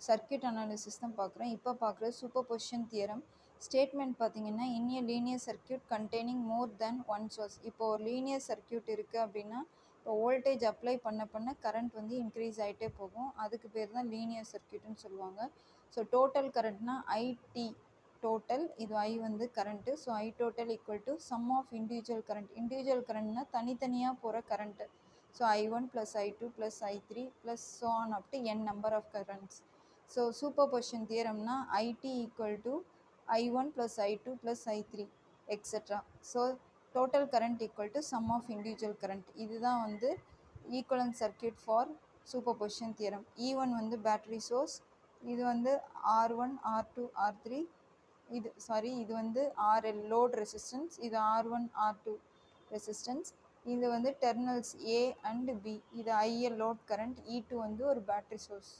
Circuit analysis தான் பார்க்குறோம். இப்போ பார்க்குறது சூப்பர் பொசிஷன் தியரம். ஸ்டேட்மெண்ட் பார்த்தீங்கன்னா, in a linear circuit containing more than one source. இப்போ ஒரு லீனியர் சர்க்யூட் இருக்குது அப்படின்னா, இப்போ வோல்டேஜ் அப்ளை பண்ண கரண்ட் வந்து இன்க்ரீஸ் ஆகிட்டே போகும். அதுக்கு பேர் தான் லீனியர் சர்க்யூட்னு சொல்லுவாங்க. ஸோ டோட்டல் கரண்ட்னா ஐடி டோட்டல், இது ஐ வந்து current. So I total equal to sum of individual current. Individual கரண்ட்னா தனித்தனியாக போகிற current. So I1 plus I2 plus I3 plus so on up to n number of currents. So superposition theorem na IT equal to I1 plus I2 plus I3 etc. So total current equal to sum of individual current. இதுதான் வந்து equivalent circuit for superposition theorem. E1 வந்து battery source, இது வந்து R1 R2 R3, இது வந்து RL load resistance, இது R1 R2 resistance, இது வந்து டெர்மினல்ஸ் A அண்ட் B, இது IL லோட் கரண்ட், E2 வந்து ஒரு பேட்டரி சோர்ஸ்.